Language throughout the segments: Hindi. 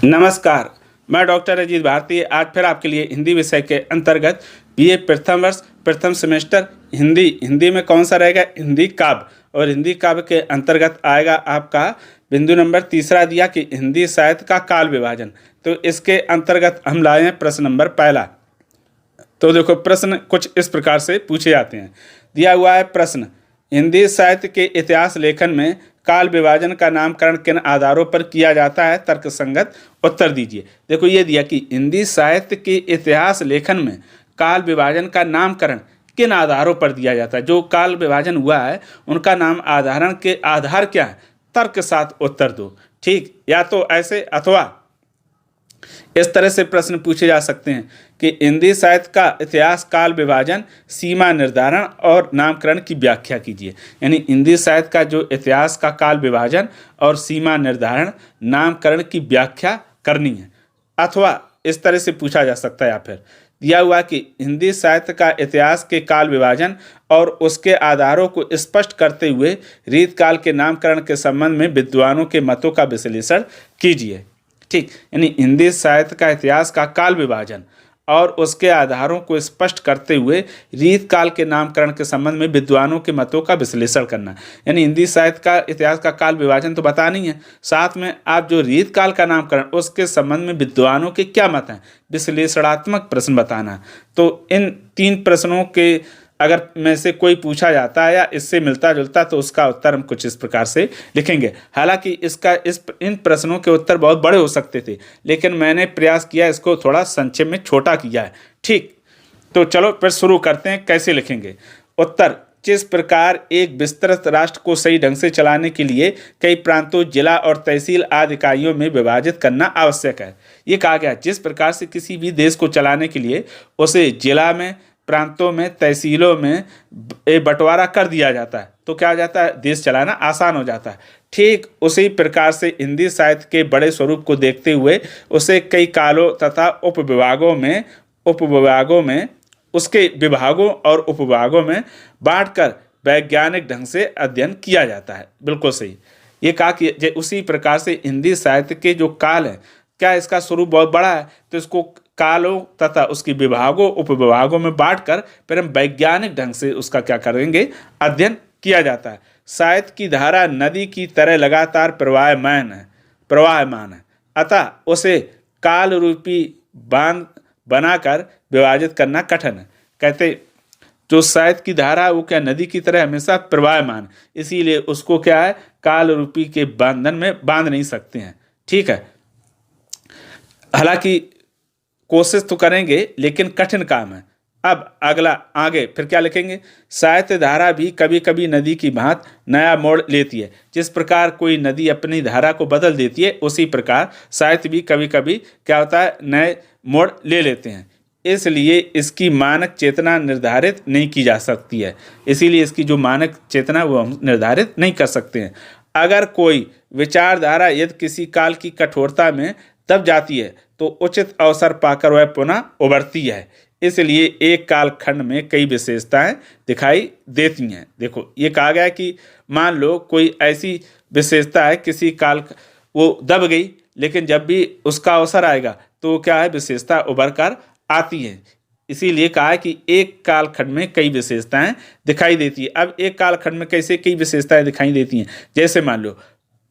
नमस्कार, मैं डॉक्टर अजीत भारती आज फिर आपके लिए हिंदी विषय के अंतर्गत बीए प्रथम वर्ष प्रथम सेमेस्टर हिंदी में कौन सा रहेगा, हिंदी काव्य। और हिंदी काव्य के अंतर्गत आएगा आपका बिंदु नंबर तीसरा दिया कि हिंदी साहित्य का काल विभाजन। तो इसके अंतर्गत हम लाए हैं प्रश्न नंबर पहला। तो देखो, प्रश्न कुछ इस प्रकार से पूछे जाते हैं। दिया हुआ है प्रश्न, हिंदी साहित्य के इतिहास लेखन में काल विभाजन का नामकरण किन आधारों पर किया जाता है, तर्कसंगत उत्तर दीजिए। देखो, ये दिया कि हिंदी साहित्य के इतिहास लेखन में काल विभाजन का नामकरण किन आधारों पर दिया जाता है। जो काल विभाजन हुआ है उनका नाम आधारण के आधार क्या है, तर्क साथ उत्तर दो। ठीक, या तो ऐसे अथवा इस तरह से प्रश्न पूछे जा सकते हैं कि हिंदी साहित्य का इतिहास काल विभाजन, सीमा निर्धारण और नामकरण की व्याख्या कीजिए। यानी हिंदी साहित्य का जो इतिहास का काल विभाजन और सीमा निर्धारण, नामकरण की व्याख्या करनी है। अथवा इस तरह से पूछा जा सकता है, या फिर दिया हुआ कि हिंदी साहित्य का इतिहास के काल विभाजन और उसके आधारों को स्पष्ट करते हुए रीतकाल के नामकरण के संबंध में विद्वानों के मतों का विश्लेषण कीजिए। ठीक, यानी हिंदी साहित्य का इतिहास का काल विभाजन और उसके आधारों को स्पष्ट करते हुए रीतकाल के नामकरण के संबंध में विद्वानों के मतों का विश्लेषण करना। यानी हिंदी साहित्य का इतिहास का काल विभाजन तो बताना ही है, साथ में आप जो रीतकाल का नामकरण उसके संबंध में विद्वानों के क्या मत हैं, विश्लेषणात्मक प्रश्न बताना। तो इन तीन प्रश्नों के अगर में से कोई पूछा जाता है या इससे मिलता जुलता, तो उसका उत्तर हम कुछ इस प्रकार से लिखेंगे। हालांकि इन प्रश्नों के उत्तर बहुत बड़े हो सकते थे, लेकिन मैंने प्रयास किया इसको थोड़ा संक्षेप में छोटा किया है। ठीक, तो चलो फिर शुरू करते हैं। कैसे लिखेंगे उत्तर? जिस प्रकार एक विस्तृत राष्ट्र को सही ढंग से चलाने के लिए कई प्रांतों, जिला और तहसील आदि इकाइयों में विभाजित करना आवश्यक है। ये कहा गया, जिस प्रकार से किसी भी देश को चलाने के लिए उसे जिला में, प्रांतों में, तहसीलों में बंटवारा कर दिया जाता है तो क्या हो जाता है, देश चलाना आसान हो जाता है। ठीक उसी प्रकार से हिंदी साहित्य के बड़े स्वरूप को देखते हुए उसे कई कालों तथा उपविभागों में उसके विभागों और उपविभागों में बांटकर वैज्ञानिक ढंग से अध्ययन किया जाता है। बिल्कुल सही। ये कहा कि उसी प्रकार से हिंदी साहित्य के जो काल है, क्या इसका स्वरूप बहुत बड़ा है, तो इसको कालों तथा उसकी विभागों उपविभागों में बांटकर फिर हम वैज्ञानिक ढंग से उसका क्या करेंगे, अध्ययन किया जाता है। साहित्य की धारा नदी की तरह लगातार प्रवाहमान है, अतः उसे काल रूपी बांध बनाकर विभाजित करना कठिन है। कहते जो साहित्य की धारा वो क्या नदी की तरह हमेशा प्रवाहमान, इसीलिए उसको क्या है, काल रूपी के बंधन में बांध नहीं सकते हैं। ठीक है, हालांकि कोशिश तो करेंगे लेकिन कठिन काम है। अब अगला आगे फिर क्या लिखेंगे, साहित्य धारा भी कभी कभी नदी की भांति नया मोड़ लेती है। जिस प्रकार कोई नदी अपनी धारा को बदल देती है, उसी प्रकार साहित्य भी कभी कभी क्या होता है, नए मोड़ ले लेते हैं। इसलिए इसकी मानक चेतना निर्धारित नहीं की जा सकती है। इसीलिए इसकी जो मानक चेतना वो हम निर्धारित नहीं कर सकते हैं। अगर कोई विचारधारा यदि किसी काल की कठोरता में दब जाती है तो उचित अवसर पाकर वह पुनः उभरती है। इसलिए एक कालखंड में कई विशेषताएं दिखाई देती हैं। देखो, ये कहा गया कि मान लो कोई ऐसी विशेषता है, किसी काल वो दब गई, लेकिन जब भी उसका अवसर आएगा तो क्या है, विशेषता उभर कर आती है। इसीलिए कहा है कि एक कालखंड में कई विशेषताएं दिखाई देती है। अब एक कालखंड में कैसे कई विशेषताएं दिखाई देती हैं, जैसे मान लो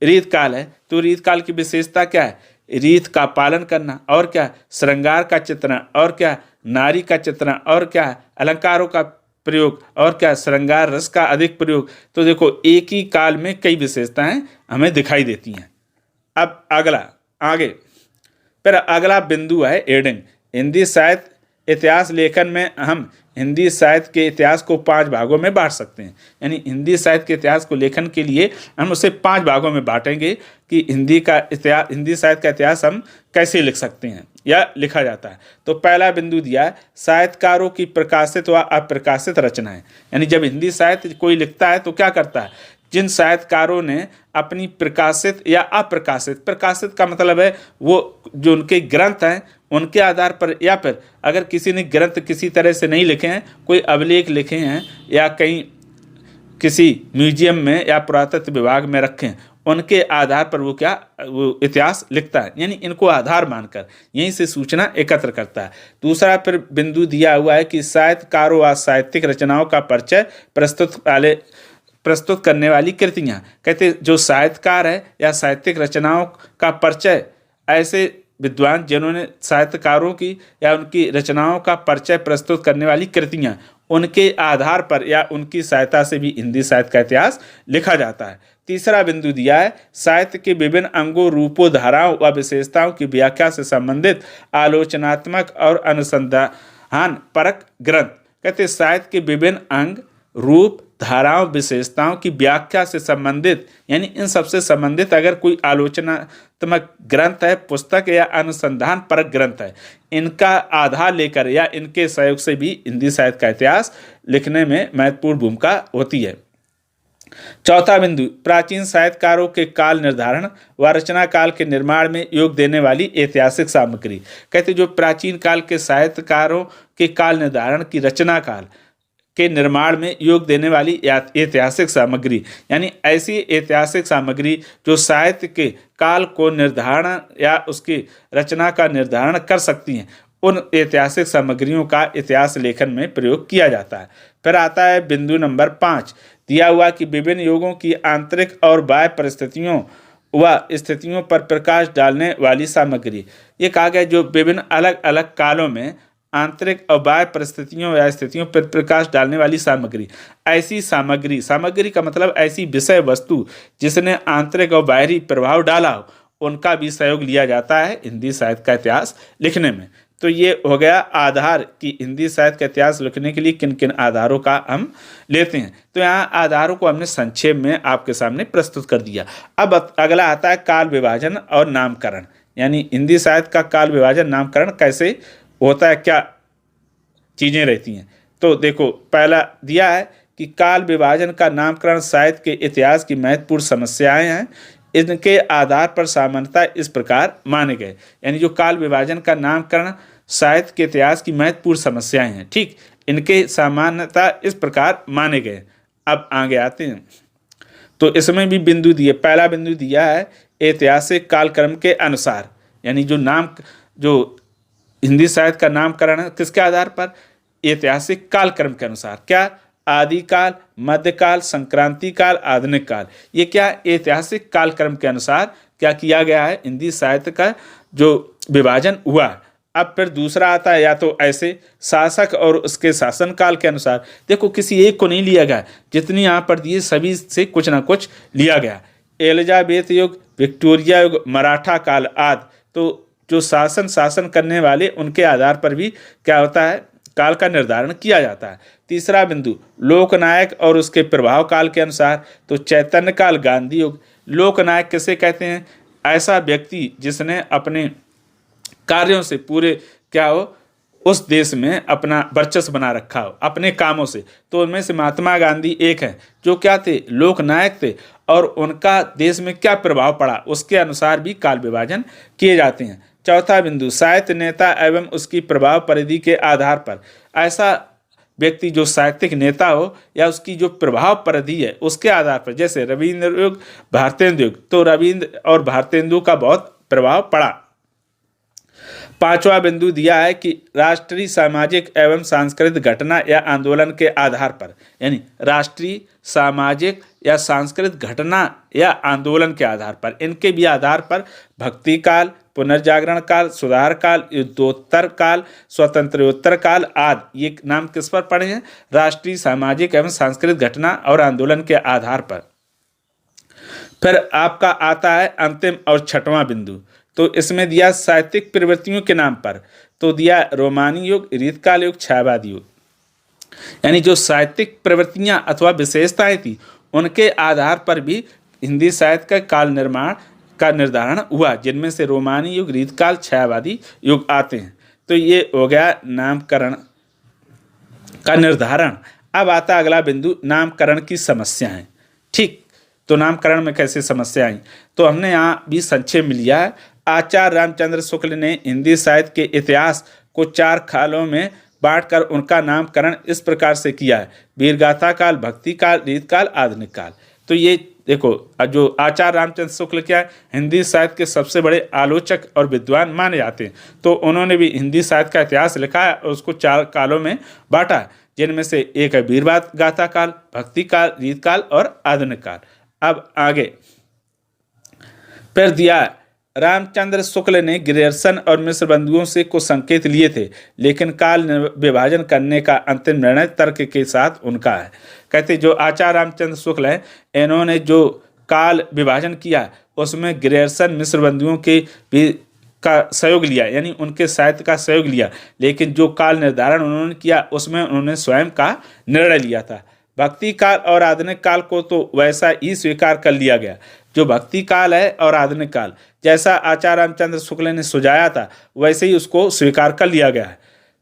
रीत काल है, तो रीत काल की विशेषता क्या है, रीत का पालन करना, और क्या, श्रृंगार का चित्रण, और क्या, नारी का चित्रण, और क्या, अलंकारों का प्रयोग, और क्या, श्रृंगार रस का अधिक प्रयोग। तो देखो, एक ही काल में कई विशेषताएं हमें दिखाई देती हैं। अब अगला बिंदु है एडिंग। हिंदी साहित्य इतिहास लेखन में हम हिंदी साहित्य के इतिहास को 5 भागों में बांट सकते हैं। यानी हिंदी साहित्य के इतिहास को लेखन के लिए हम उसे 5 भागों में बांटेंगे कि हिंदी साहित्य का इतिहास हम कैसे लिख सकते हैं या लिखा जाता है। तो पहला बिंदु दिया है, साहित्यकारों की प्रकाशित व अप्रकाशित रचनाएं। यानी जब हिंदी साहित्य कोई लिखता है तो क्या करता है, जिन साहित्यकारों ने अपनी प्रकाशित या अप्रकाशित, प्रकाशित का मतलब है वो जो उनके ग्रंथ हैं उनके आधार पर, या फिर अगर किसी ने ग्रंथ किसी तरह से नहीं लिखे हैं, कोई अभिलेख लिखे हैं या कहीं किसी म्यूजियम में या पुरातत्व विभाग में रखे हैं, उनके आधार पर वो इतिहास लिखता है, यानी इनको आधार मानकर यहीं से सूचना एकत्र करता है। दूसरा फिर बिंदु दिया हुआ है कि साहित्यकारों व साहित्यिक रचनाओं का परिचय प्रस्तुत करने वाली कृतियाँ। कहते जो साहित्यकार है या साहित्यिक रचनाओं का परिचय, ऐसे विद्वान जिन्होंने साहित्यकारों की या उनकी रचनाओं का परिचय प्रस्तुत करने वाली कृतियाँ, उनके आधार पर या उनकी सहायता से भी हिंदी साहित्य का इतिहास लिखा जाता है। तीसरा बिंदु दिया है साहित्य के विभिन्न अंगों, रूपों, धाराओं व विशेषताओं की व्याख्या से संबंधित आलोचनात्मक और अनुसंधान परक ग्रंथ। कहते साहित्य के विभिन्न अंग, रूप, धाराओं, विशेषताओं की व्याख्या से संबंधित, यानी इन सबसे संबंधित अगर कोई आलोचनात्मक ग्रंथ है, पुस्तक या अनुसंधान परक ग्रंथ है, इनका आधार लेकर या इनके सहयोग से भी हिंदी साहित्य का इतिहास लिखने में महत्वपूर्ण भूमिका होती है। चौथा बिंदु प्राचीन साहित्यकारों के काल निर्धारण व रचना काल के निर्माण में योग देने वाली ऐतिहासिक सामग्री। कहते जो प्राचीन काल के साहित्यकारों के काल निर्धारण की रचना काल के निर्माण में योग देने वाली ऐतिहासिक सामग्री, यानी ऐसी ऐतिहासिक सामग्री जो साहित्य के काल को निर्धारण या उसकी रचना का निर्धारण कर सकती हैं, उन ऐतिहासिक सामग्रियों का इतिहास लेखन में प्रयोग किया जाता है। फिर आता है बिंदु नंबर 5, दिया हुआ कि विभिन्न युगों की आंतरिक और बाह्य परिस्थितियों व स्थितियों पर प्रकाश डालने वाली सामग्री। ये कहा गया जो विभिन्न अलग अलग कालों में आंतरिक और बाह्य परिस्थितियों या स्थितियों पर प्रकाश डालने वाली सामग्री। ऐसी सामग्री का मतलब ऐसी विषय वस्तु जिसने आंतरिक और बाहरी प्रभाव डाला हो, उनका भी सहयोग लिया जाता है हिंदी साहित्य का इतिहास लिखने में। तो ये हो गया आधार कि हिंदी साहित्य का इतिहास लिखने के लिए किन किन आधारों का हम लेते हैं। तो यहाँ आधारों को हमने संक्षेप में आपके सामने प्रस्तुत कर दिया। अब अगला आता है काल विभाजन और नामकरण, यानी हिंदी साहित्य का काल विभाजन नामकरण कैसे होता है, क्या चीज़ें रहती हैं। तो देखो पहला दिया है कि काल विभाजन का नामकरण साहित्य के इतिहास की महत्वपूर्ण समस्याएं हैं। इनके आधार पर सामान्यतः इस प्रकार माने गए, यानी जो काल विभाजन का नामकरण साहित्य के इतिहास की महत्वपूर्ण समस्याएं हैं, ठीक, इनके सामान्यतः इस प्रकार माने गए। अब आगे आते हैं तो इसमें भी बिंदु दिए। पहला बिंदु दिया है ऐतिहासिक कालक्रम के अनुसार, यानी जो हिंदी साहित्य का नामकरण है किसके आधार पर, ऐतिहासिक कालक्रम के अनुसार। क्या, आदिकाल, मध्यकाल, संक्रांति काल, आधुनिक काल। ये क्या ऐतिहासिक कालक्रम के अनुसार क्या किया गया है हिंदी साहित्य का जो विभाजन हुआ। अब फिर दूसरा आता है या तो ऐसे शासक और उसके शासन काल के अनुसार। देखो किसी एक को नहीं लिया गया, जितनी यहाँ पर दिए सभी से कुछ ना कुछ लिया गया। एलिजाबेथ युग, विक्टोरिया युग, मराठा काल आदि। तो जो शासन करने वाले उनके आधार पर भी क्या होता है, काल का निर्धारण किया जाता है। तीसरा बिंदु लोकनायक और उसके प्रभाव काल के अनुसार। तो चैतन्य काल, गांधी युग। लोकनायक किसे कहते हैं, ऐसा व्यक्ति जिसने अपने कार्यों से पूरे क्या हो उस देश में अपना वर्चस्व बना रखा हो अपने कामों से। तो उनमें से महात्मा गांधी एक हैं जो क्या थे, लोकनायक थे, और उनका देश में क्या प्रभाव पड़ा उसके अनुसार भी काल विभाजन किए जाते हैं। चौथा बिंदु साहित्य नेता एवं उसकी प्रभाव परिधि के आधार पर। ऐसा व्यक्ति जो साहित्यिक नेता हो या उसकी जो प्रभाव परिधि है उसके आधार पर, जैसे रविंद्र युग, भारतेंदु युग। तो रविंद्र और भारतेंदु का बहुत प्रभाव पड़ा। पांचवा बिंदु दिया है कि राष्ट्रीय, सामाजिक एवं सांस्कृतिक घटना या आंदोलन के आधार पर, यानी राष्ट्रीय, सामाजिक या सांस्कृतिक घटना या आंदोलन के आधार पर, इनके भी आधार पर भक्ति काल, पुनर्जागरण काल, सुधार काल, युद्धोत्तर काल, स्वतंत्रोत्तर काल आदि। ये नाम किस पर पड़े हैं, राष्ट्रीय, सामाजिक एवं सांस्कृतिक घटना और आंदोलन के आधार पर। फिर आपका आता है अंतिम और छठवां बिंदु। तो इसमें दिया साहित्यिक प्रवृत्तियों के नाम पर। तो दिया रोमानी युग, रीतकाल युग, छायावादी युग। यानी जो साहित्यिक प्रवृत्तियां अथवा विशेषताएं थी उनके आधार पर भी हिंदी साहित्य का काल निर्माण का निर्धारण हुआ, जिनमें से रोमानी युग, रीतकाल, छायावादी युग आते हैं। तो ये हो गया नामकरण का निर्धारण। अब आता अगला बिंदु नामकरण की समस्याएं। ठीक, तो नामकरण में कैसे समस्या आई, तो हमने यहाँ भी संक्षेप में लिया है। आचार्य रामचंद्र शुक्ल ने हिंदी साहित्य के इतिहास को 4 कालों में बांटकर उनका नामकरण इस प्रकार से किया है: वीरगाथा काल, भक्ति काल, रीतकाल, आधुनिक काल। तो ये देखो जो आचार्य रामचंद्र शुक्ल क्या है, हिंदी साहित्य के सबसे बड़े आलोचक और विद्वान माने जाते हैं। तो उन्होंने भी हिंदी साहित्य का इतिहास लिखा है और उसको 4 कालों में बांटा है, जिनमें से एक है वीर गाथा काल, भक्ति काल, रीत काल और आधुनिक काल। अब आगे फिर दिया है, रामचंद्र शुक्ल ने ग्रियर्सन और मिश्र बंधुओं से कुछ संकेत लिए थे, लेकिन काल विभाजन करने का अंतिम निर्णय तर्क के साथ उनका है। कहते जो आचार्य रामचंद्र शुक्ल है, इन्होंने जो काल विभाजन किया उसमें ग्रियर्सन मिश्र बंधुओं के भी का सहयोग लिया, यानी उनके साहित्य का सहयोग लिया, लेकिन जो काल निर्धारण उन्होंने किया उसमें उन्होंने स्वयं का निर्णय लिया था। भक्ति काल और आधुनिक काल को तो वैसा ही स्वीकार कर लिया गया। जो भक्ति काल है और आधुनिक काल जैसा आचार्य रामचंद्र शुक्ल ने सुझाया था वैसे ही उसको स्वीकार कर लिया गया है,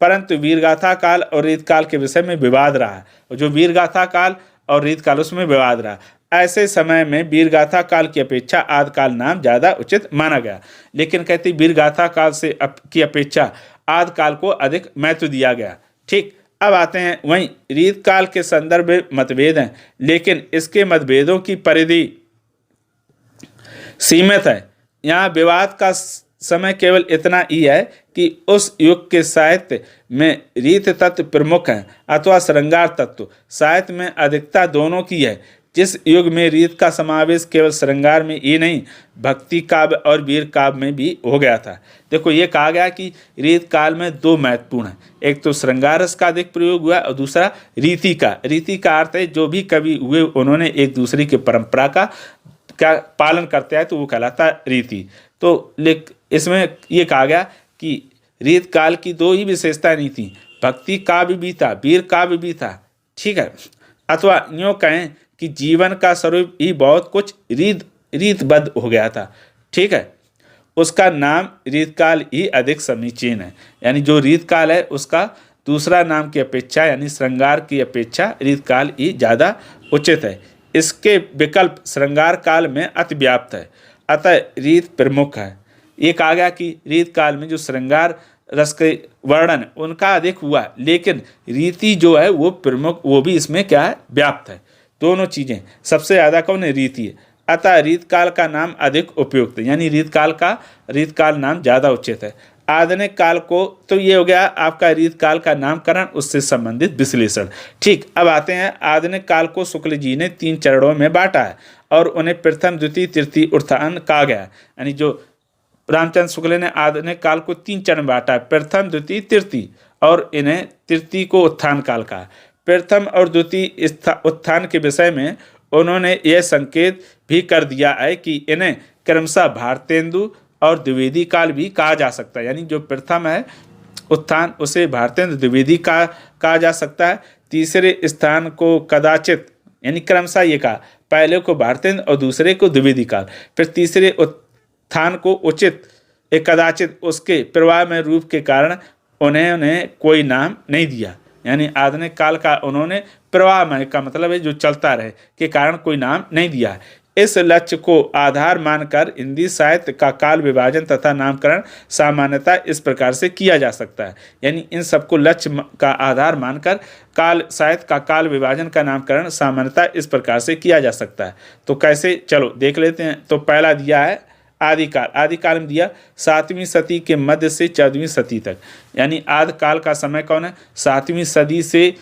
परंतु वीरगाथा काल और रीत काल के विषय में विवाद रहा है। और जो वीरगाथा काल और रीत काल उसमें विवाद रहा, ऐसे समय में वीरगाथा काल की अपेक्षा आदिकाल नाम ज़्यादा उचित माना गया। लेकिन कहते वीरगाथा काल से की अपेक्षा आदिकाल को अधिक महत्व दिया गया। ठीक, अब आते हैं वहीं रीत काल के संदर्भ में मतभेद हैं, लेकिन इसके मतभेदों की परिधि सीमित है। यहाँ विवाद का समय केवल इतना ही है कि उस युग के साहित्य में रीत तत्व प्रमुख हैं अथवा श्रृंगार तत्व। साहित्य में अधिकता दोनों की है। जिस युग में रीत का समावेश केवल श्रृंगार में ही नहीं, भक्ति काव्य और वीर काव्य में भी हो गया था। देखो ये कहा गया कि रीत काल में 2 महत्वपूर्ण हैं, एक तो श्रृंगार रस का अधिक प्रयोग हुआ और दूसरा रीति का। रीति का अर्थ है जो भी कवि हुए उन्होंने एक दूसरे की परंपरा का पालन करते हैं तो वो कहलाता है रीति। तो इसमें ये कहा गया कि रीत काल की 2 ही विशेषताएं नहीं थी, भक्ति काव्य भी था, वीर काव्य भी था। ठीक है, अथवा यूँ कहें कि जीवन का स्वरूप ही बहुत कुछ रीतबद्ध हो गया था। ठीक है, उसका नाम रीतकाल ही अधिक समीचीन है, यानी जो रीतकाल है उसका दूसरा नाम की अपेक्षा यानी श्रृंगार की अपेक्षा रीतकाल ही ज़्यादा उचित है। इसके विकल्प श्रृंगार काल में अति व्याप्त है, अतः रीत प्रमुख है। ये कहा गया कि रीत काल में जो श्रृंगार रस के वर्णन उनका अधिक हुआ, लेकिन रीति जो है वो प्रमुख, वो भी इसमें क्या है, व्याप्त है। दोनों चीज़ें सबसे ज़्यादा कौन है, रीति है। अतः रीत काल का नाम अधिक उपयुक्त है, यानी रीत काल नाम ज़्यादा उचित है। आधुनिक काल को तो ये हो गया आपका रीत काल का नामकरण, उससे संबंधित विश्लेषण। ठीक, अब आते हैं आधुनिक काल को शुक्ल जी ने 3 चरणों में बांटा है और उन्हें प्रथम, द्वितीय, तृतीय उत्थान कहा गया। यानी जो रामचंद्र शुक्ल ने आधुनिक काल को 3 चरण बांटा है, प्रथम, द्वितीय, तृतीय, और इन्हें तृतीय को उत्थान काल कहा। प्रथम और द्वितीय उत्थान के विषय में उन्होंने यह संकेत भी कर दिया है कि इन्हें क्रमशः भारतेंदु और द्विवेदी काल भी कहा जा सकता है। यानी जो प्रथम है उत्थान उसे भारतेंदु द्विवेदी का कहा जा सकता है। तीसरे स्थान को कदाचित, यानी क्रमशः ये कहा, पहले को भारतेंदु और दूसरे को द्विवेदी काल। फिर तीसरे उत्थान को उचित कदाचित उसके प्रवाह में रूप के कारण उन्हें कोई नाम नहीं दिया, यानी आधुनिक काल का उन्होंने प्रवाह में का मतलब है जो चलता रहे के कारण कोई नाम नहीं दिया है। इस लक्ष्य को आधार मानकर हिंदी साहित्य का काल विभाजन तथा नामकरण सामान्यतः इस प्रकार से किया जा सकता है। यानी इन सबको लक्ष्य का आधार मानकर साहित्य का काल विभाजन का नामकरण सामान्यतः इस प्रकार से किया जा सकता है। तो कैसे, चलो देख लेते हैं। तो पहला दिया है आदिकाल। आदिकाल में दिया 7वीं सदी के मध्य से 14वीं सदी तक, यानी आदिकाल का समय कौन है, 7वीं सदी से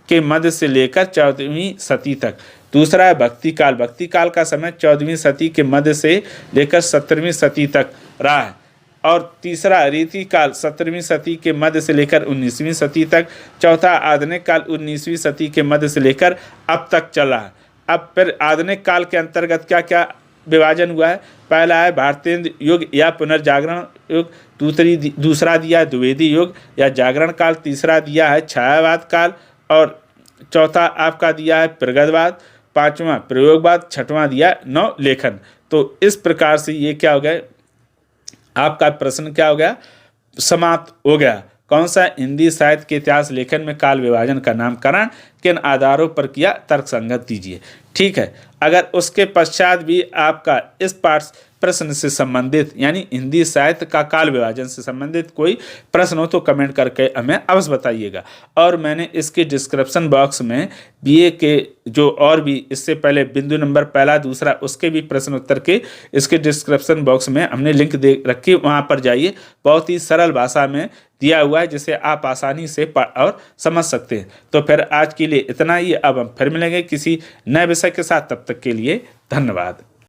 के मध्य से लेकर 14वीं सदी तक। दूसरा है भक्ति काल। भक्ति काल का समय 14वीं सदी के मध्य से लेकर 17वीं सदी तक रहा है। और तीसरा रीति काल 17वीं सदी के मध्य से लेकर 19वीं सदी तक। चौथा आधुनिक काल 19वीं सदी के मध्य से लेकर अब तक चला है। अब फिर आधुनिक काल के अंतर्गत क्या क्या विभाजन हुआ है। पहला है भारतेंदु युग या पुनर्जागरण युग, दूसरा दिया है द्विवेदी युग या जागरण काल, तीसरा दिया है छायावाद काल, और चौथा आपका दिया है प्रगतवाद, पांचवा प्रयोगवाद, छठवां दिया नव लेखन। तो इस प्रकार से ये क्या हो गया, आपका प्रश्न क्या हो गया, समाप्त हो गया। कौन सा, हिंदी साहित्य के इतिहास लेखन में काल विभाजन का नामकरण किन आधारों पर किया, तर्क संगत दीजिए। ठीक है, अगर उसके पश्चात भी आपका इस पाठ प्रश्न से संबंधित यानी हिंदी साहित्य का काल विभाजन से संबंधित कोई प्रश्न हो तो कमेंट करके हमें अवश्य बताइएगा। और मैंने इसके डिस्क्रिप्शन बॉक्स में बीए के जो और भी इससे पहले बिंदु नंबर पहला दूसरा उसके भी प्रश्न उत्तर के इसके डिस्क्रिप्शन बॉक्स में हमने लिंक दे रखी, वहाँ पर जाइए। बहुत ही सरल भाषा में दिया हुआ है जिसे आप आसानी से पढ़ और समझ सकते हैं। तो फिर आज के लिए इतना ही। अब हम फिर मिलेंगे किसी नए विषय के साथ, तब तक के लिए धन्यवाद।